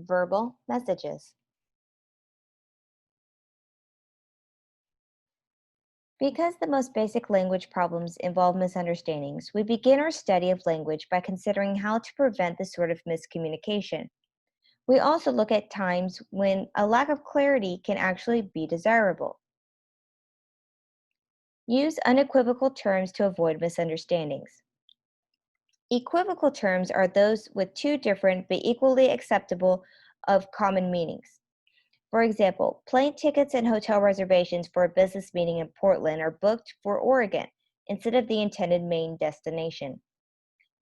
Verbal messages. Because the most basic language problems involve misunderstandings, we begin our study of language by considering how to prevent this sort of miscommunication. We also look at times when a lack of clarity can actually be desirable. Use unequivocal terms to avoid misunderstandings. Equivocal terms are those with two different but equally acceptable of common meanings. For example, plane tickets and hotel reservations for a business meeting in Portland are booked for Oregon instead of the intended main destination.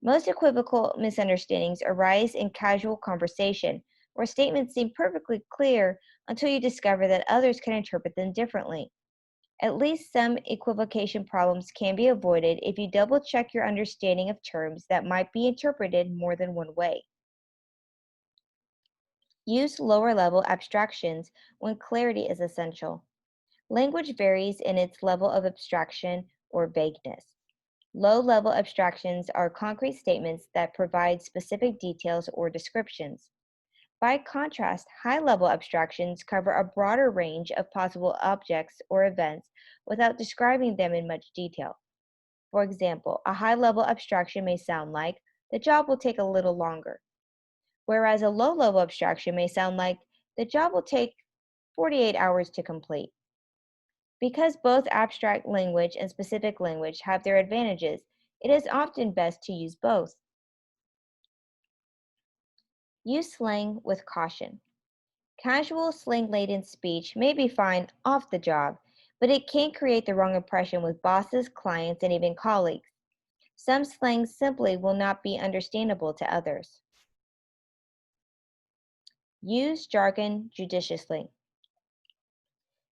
Most equivocal misunderstandings arise in casual conversation, where statements seem perfectly clear until you discover that others can interpret them differently. At least some equivocation problems can be avoided if you double check your understanding of terms that might be interpreted more than one way. Use lower level abstractions when clarity is essential. Language varies in its level of abstraction or vagueness. Low level abstractions are concrete statements that provide specific details or descriptions. By contrast, high level abstractions cover a broader range of possible objects or events without describing them in much detail. For example, a high level abstraction may sound like, the job will take a little longer, whereas a low level abstraction may sound like, the job will take 48 hours to complete. Because both abstract language and specific language have their advantages, it is often best to use both. Use slang with caution. Casual, slang-laden speech may be fine off the job, but it can create the wrong impression with bosses, clients, and even colleagues. Some slang simply will not be understandable to others. Use jargon judiciously.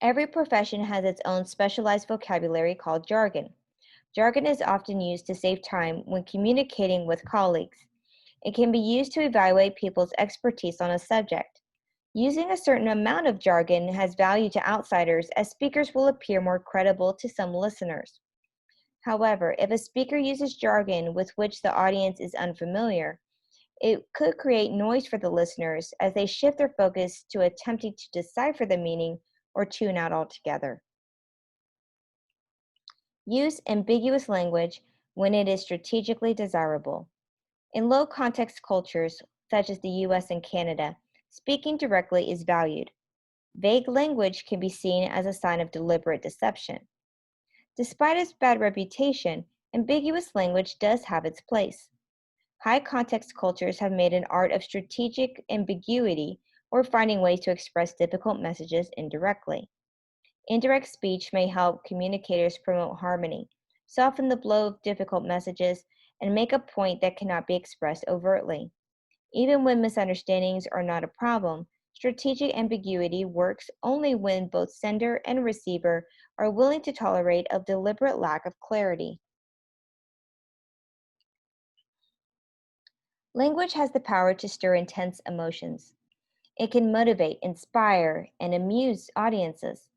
Every profession has its own specialized vocabulary called jargon. Jargon is often used to save time when communicating with colleagues. It can be used to evaluate people's expertise on a subject. Using a certain amount of jargon has value to outsiders as speakers will appear more credible to some listeners. However, if a speaker uses jargon with which the audience is unfamiliar, it could create noise for the listeners as they shift their focus to attempting to decipher the meaning or tune out altogether. Use ambiguous language when it is strategically desirable. In low context cultures, such as the US and Canada, speaking directly is valued. Vague language can be seen as a sign of deliberate deception. Despite its bad reputation, ambiguous language does have its place. High context cultures have made an art of strategic ambiguity or finding ways to express difficult messages indirectly. Indirect speech may help communicators promote harmony, soften the blow of difficult messages, and make a point that cannot be expressed overtly. Even when misunderstandings are not a problem, strategic ambiguity works only when both sender and receiver are willing to tolerate a deliberate lack of clarity. Language has the power to stir intense emotions. It can motivate, inspire, and amuse audiences.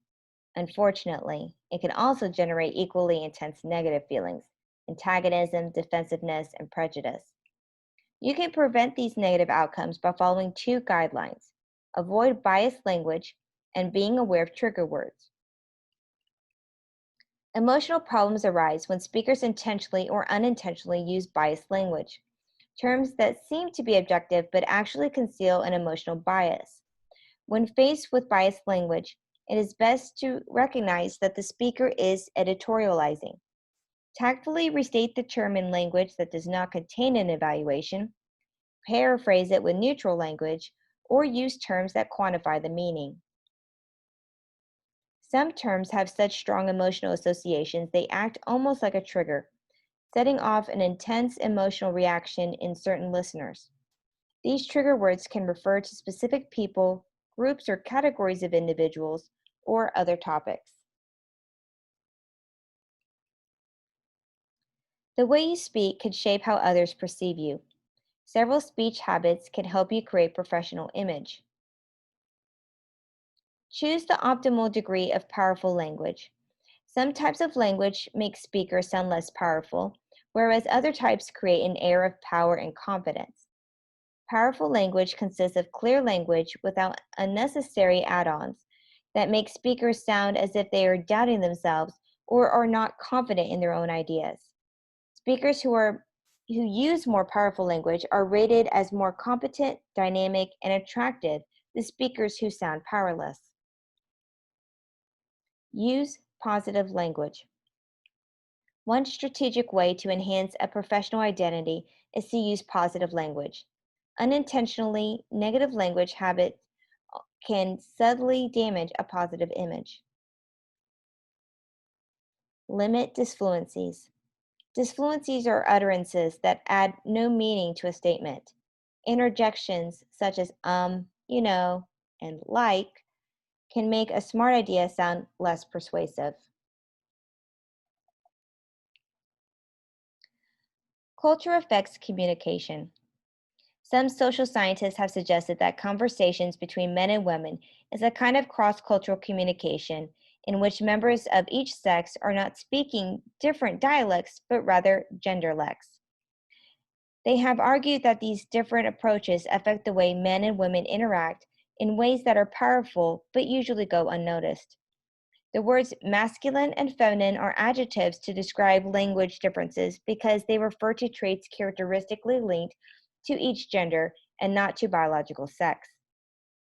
Unfortunately, it can also generate equally intense negative feelings, antagonism, defensiveness, and prejudice. You can prevent these negative outcomes by following two guidelines: avoid biased language and being aware of trigger words. Emotional problems arise when speakers intentionally or unintentionally use biased language, terms that seem to be objective but actually conceal an emotional bias. When faced with biased language, it is best to recognize that the speaker is editorializing. Tactfully restate the term in language that does not contain an evaluation, paraphrase it with neutral language, or use terms that quantify the meaning. Some terms have such strong emotional associations they act almost like a trigger, setting off an intense emotional reaction in certain listeners. These trigger words can refer to specific people, groups, or categories of individuals, or other topics. The way you speak could shape how others perceive you. Several speech habits can help you create professional image. Choose the optimal degree of powerful language. Some types of language make speakers sound less powerful, whereas other types create an air of power and confidence. Powerful language consists of clear language without unnecessary add-ons that make speakers sound as if they are doubting themselves or are not confident in their own ideas. Speakers who use more powerful language are rated as more competent, dynamic, and attractive than speakers who sound powerless. Use positive language. One strategic way to enhance a professional identity is to use positive language. Unintentionally, negative language habits can subtly damage a positive image. Limit disfluencies. Disfluencies are utterances that add no meaning to a statement. Interjections such as you know, and like can make a smart idea sound less persuasive. Culture affects communication. Some social scientists have suggested that conversations between men and women is a kind of cross-cultural communication in which members of each sex are not speaking different dialects, but rather genderlects. They have argued that these different approaches affect the way men and women interact in ways that are powerful but usually go unnoticed. The words masculine and feminine are adjectives to describe language differences because they refer to traits characteristically linked to each gender and not to biological sex.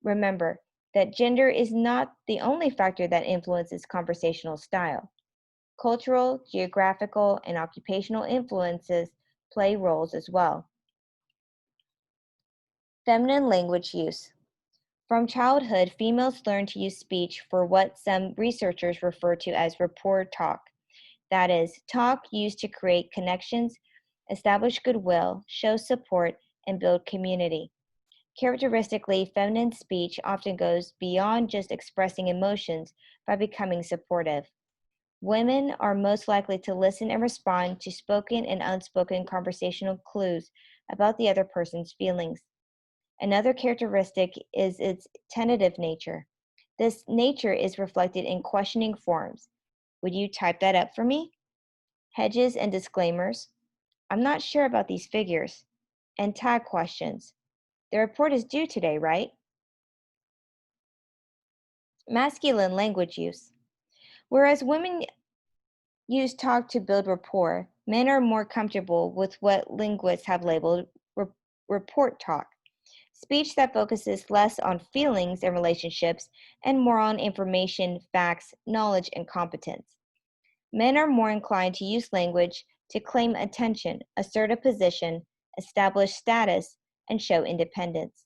Remember that gender is not the only factor that influences conversational style. Cultural, geographical, and occupational influences play roles as well. Feminine language use. From childhood, females learn to use speech for what some researchers refer to as rapport talk. That is, talk used to create connections, establish goodwill, show support, and build community. Characteristically, feminine speech often goes beyond just expressing emotions by becoming supportive. Women are most likely to listen and respond to spoken and unspoken conversational clues about the other person's feelings. Another characteristic is its tentative nature. This nature is reflected in questioning forms. Would you type that up for me? Hedges and disclaimers. I'm not sure about these figures. And tag questions. The report is due today, right? Masculine language use. Whereas women use talk to build rapport, men are more comfortable with what linguists have labeled report talk. Speech that focuses less on feelings and relationships and more on information, facts, knowledge, and competence. Men are more inclined to use language to claim attention, assert a position, establish status, and show independence.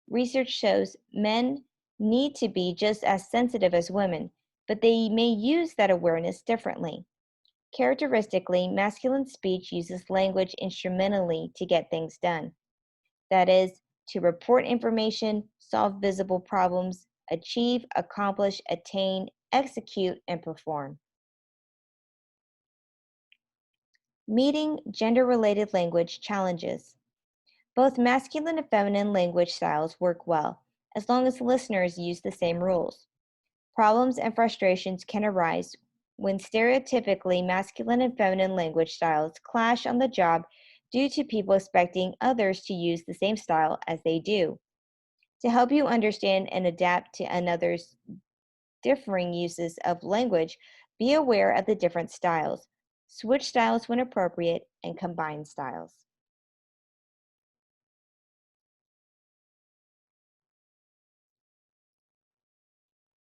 Research shows men need to be just as sensitive as women, but they may use that awareness differently. Characteristically, masculine speech uses language instrumentally to get things done. That is, to report information, solve visible problems, achieve, accomplish, attain, execute, and perform. Meeting gender-related language challenges. Both masculine and feminine language styles work well, as long as listeners use the same rules. Problems and frustrations can arise when stereotypically masculine and feminine language styles clash on the job due to people expecting others to use the same style as they do. To help you understand and adapt to another's differing uses of language, be aware of the different styles. Switch styles when appropriate and combine styles.